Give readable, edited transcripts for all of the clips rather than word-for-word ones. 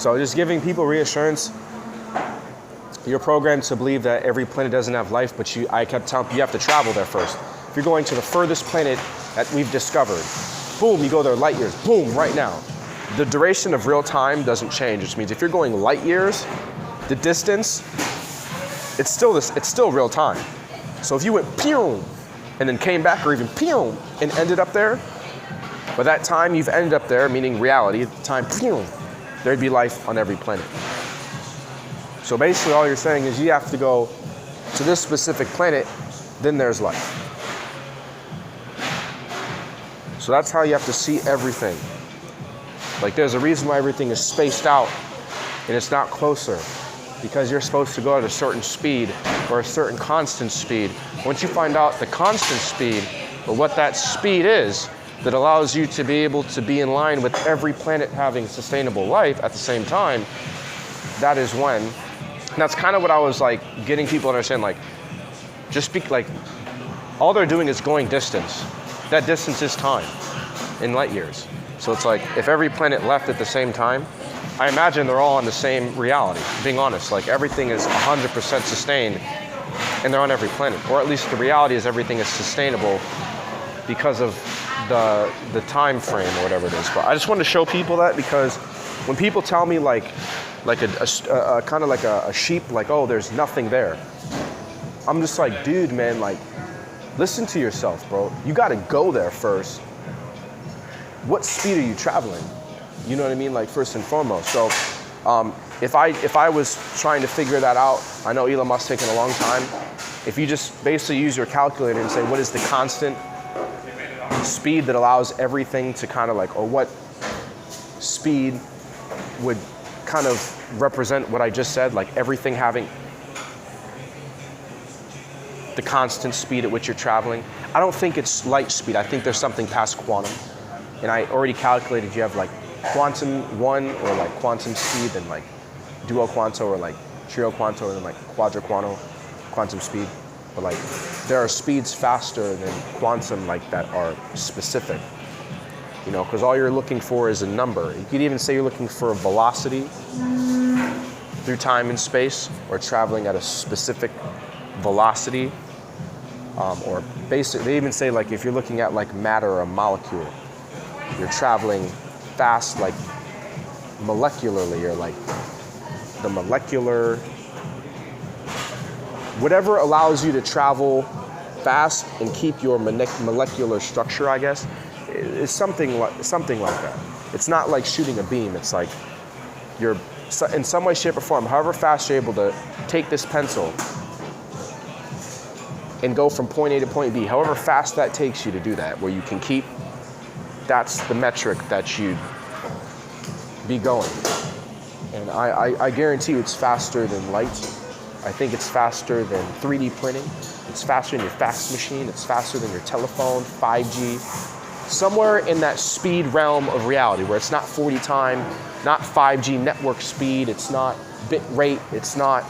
So just giving people reassurance. You're programmed to believe that every planet doesn't have life, but I kept telling people you have to travel there first. If you're going to the furthest planet that we've discovered, boom, you go there light years, boom, right now. The duration of real time doesn't change, which means if you're going light years, the distance, it's still real time. So if you went pew and then came back, or even pew and ended up there, by that time you've ended up there, meaning reality, at the time pew, there'd be life on every planet. So basically all you're saying is you have to go to this specific planet, then there's life. So that's how you have to see everything. Like there's a reason why everything is spaced out and it's not closer, because you're supposed to go at a certain speed or a certain constant speed. Once you find out the constant speed or what that speed is that allows you to be able to be in line with every planet having sustainable life at the same time, that is when, and that's kind of what I was like getting people to understand, like just speak, like all they're doing is going distance. That distance is time in light years. So it's like if every planet left at the same time, I imagine they're all on the same reality, being honest. Like everything is 100% sustained and they're on every planet. Or at least the reality is everything is sustainable because of the time frame or whatever it is. But I just wanted to show people that, because when people tell me like a kind of like a sheep, like, oh, there's nothing there. I'm just like, dude, man, like, listen to yourself, bro. You got to go there first. What speed are you traveling? You know what I mean? Like first and foremost. So if I was trying to figure that out, I know Elon Musk's taking a long time. If you just basically use your calculator and say, what is the constant speed that allows everything to kind of like, or what speed would kind of represent what I just said, like everything having the constant speed at which you're traveling. I don't think it's light speed. I think there's something past quantum. And I already calculated you have like quantum 1 or like quantum speed, then like duo quanto or like trio quanto, and then like quadra quantum speed. But like there are speeds faster than quantum like that are specific. You know, because all you're looking for is a number. You could even say you're looking for a velocity through time and space, or traveling at a specific velocity. Or basic, they even say like if you're looking at like matter or a molecule, you're traveling fast, like molecularly, or like the molecular, whatever allows you to travel fast and keep your molecular structure, I guess, is something like that. It's not like shooting a beam. It's like you're in some way, shape, or form, however fast you're able to take this pencil and go from point A to point B, however fast that takes you to do that, where you can keep, that's the metric that you'd be going. And I guarantee you it's faster than light. I think it's faster than 3D printing. It's faster than your fax machine. It's faster than your telephone, 5G. Somewhere in that speed realm of reality, where it's not 40 time, not 5G network speed, it's not bit rate, it's not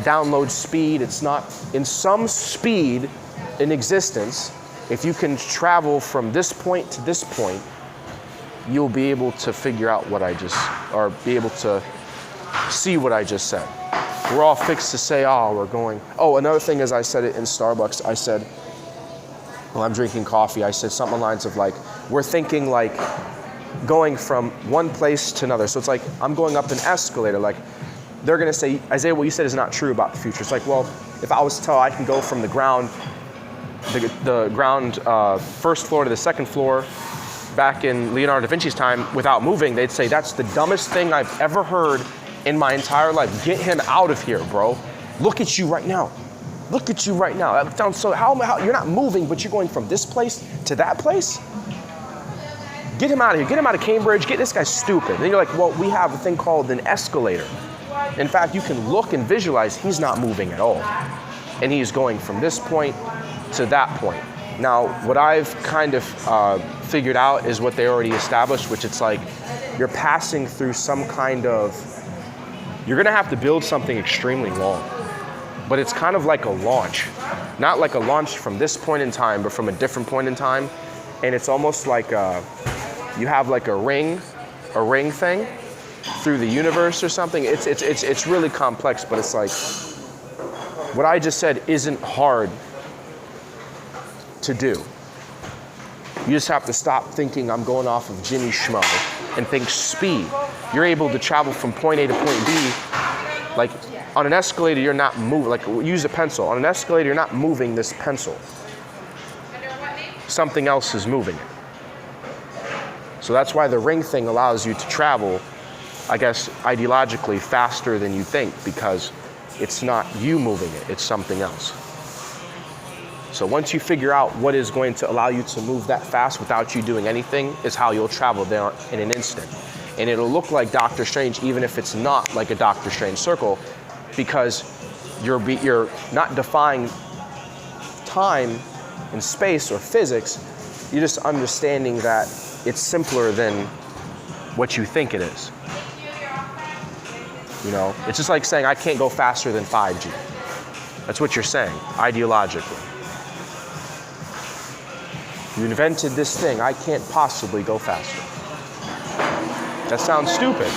download speed, it's not in some speed in existence. If you can travel from this point to this point, you'll be able to figure out what I just, or be able to see what I just said. We're all fixed to say, oh, we're going. Oh, another thing is I said it in Starbucks. I said, well, I'm drinking coffee. I said something along the lines of like, we're thinking like going from one place to another. So it's like, I'm going up an escalator. Like, they're going to say, Isaiah, what you said is not true about the future. It's like, well, if I was to tell I can go from the ground, first floor to the second floor back in Leonardo da Vinci's time without moving, they'd say, that's the dumbest thing I've ever heard in my entire life. Get him out of here, bro. Look at you right now. Look at you right now. That sounds so, how you're not moving, but you're going from this place to that place? Get him out of here. Get him out of Cambridge. Get this guy stupid. And then you're like, well, we have a thing called an escalator. In fact, you can look and visualize he's not moving at all. And he's going from this point to that point. Now, what I've kind of figured out is what they already established, which it's like you're passing through some kind of, you're gonna have to build something extremely long. But it's kind of like a launch. Not like a launch from this point in time, but from a different point in time. And it's almost like you have like a ring thing, through the universe or something. It's really complex, but it's like, what I just said isn't hard to do. You just have to stop thinking I'm going off of Jimmy Schmo and think speed. You're able to travel from point A to point B. Like on an escalator, you're not moving, like use a pencil. On an escalator, you're not moving this pencil. Something else is moving it. So that's why the ring thing allows you to travel, I guess, ideologically faster than you think, because it's not you moving it, it's something else. So once you figure out what is going to allow you to move that fast without you doing anything, is how you'll travel there in an instant. And it'll look like Doctor Strange, even if it's not like a Doctor Strange circle, because you're not defying time and space or physics, you're just understanding that it's simpler than what you think it is. You know, it's just like saying I can't go faster than 5G. That's what you're saying, ideologically. You invented this thing, I can't possibly go faster. That sounds stupid.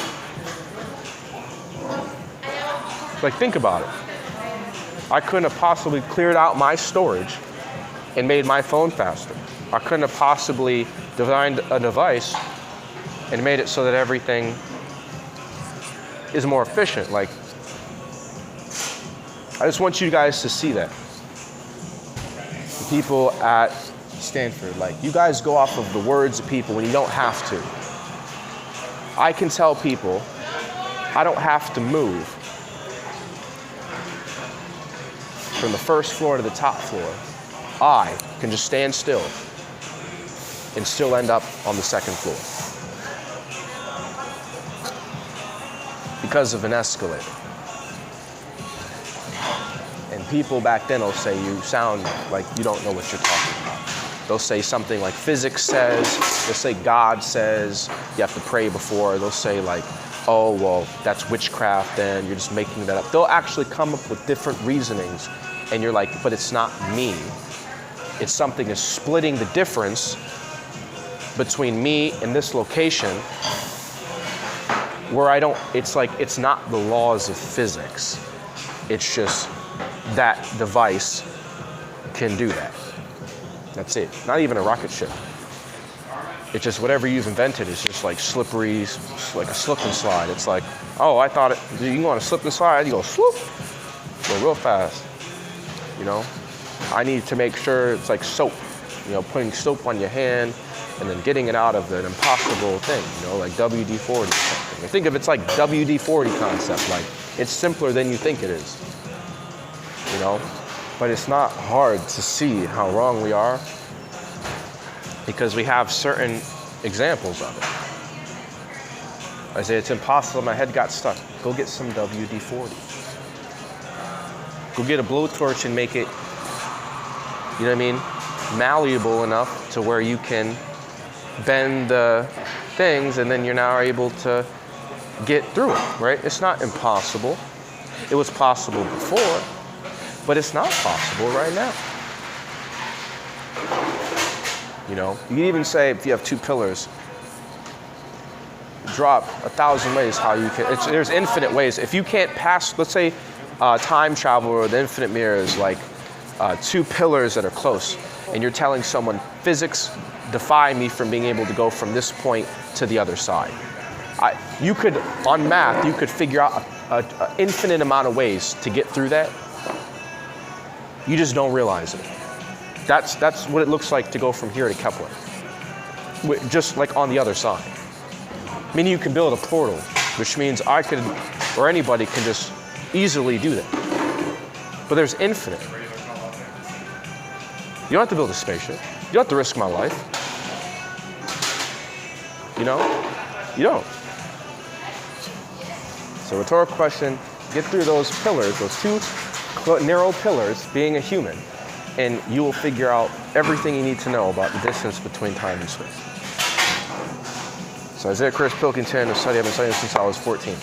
Like, think about it. I couldn't have possibly cleared out my storage and made my phone faster. I couldn't have possibly designed a device and made it so that everything is more efficient. Like, I just want you guys to see that. The people at Stanford, like, you guys go off of the words of people when you don't have to. I can tell people I don't have to move from the first floor to the top floor. I can just stand still and still end up on the second floor because of an escalator. And people back then will say you sound like you don't know what you're talking about. They'll say something like physics says, they'll say God says, you have to pray before. They'll say like, oh, well, that's witchcraft and you're just making that up. They'll actually come up with different reasonings and you're like, but it's not me. It's something is splitting the difference between me and this location where I don't, it's like, it's not the laws of physics. It's just that device can do that. That's it. Not even a rocket ship. It's just whatever you've invented is just like slippery, like a slip and slide. It's like, oh, I thought you can go on a slip and slide, you go swoop, go real fast. You know, I need to make sure it's like soap, you know, putting soap on your hand and then getting it out of an impossible thing, you know, like WD-40 or something. I think of it's like WD-40 concept, like it's simpler than you think it is, you know, but it's not hard to see how wrong we are because we have certain examples of it. I say it's impossible, my head got stuck. Go get some WD-40. Go get a blowtorch and make it, you know what I mean, malleable enough to where you can bend the things and then you're now able to get through it, right? It's not impossible. It was possible before, but it's not possible right now. You know, you can even say if you have two pillars, drop 1,000 ways how you can, there's infinite ways. If you can't pass, let's say time travel or the infinite mirror is like two pillars that are close and you're telling someone physics defy me from being able to go from this point to the other side. You could, on math, you could figure out an infinite amount of ways to get through that. You just don't realize it. That's what it looks like to go from here to Kepler. Just like on the other side. Meaning you can build a portal, which means I could, or anybody can just easily do that. But there's infinite. You don't have to build a spaceship. You don't have to risk my life. You know? You don't. So rhetorical question, get through those pillars, those two narrow pillars, being a human, and you will figure out everything you need to know about the distance between time and space. So Isaiah Chris Pilkington, a study I've been studying since I was 14.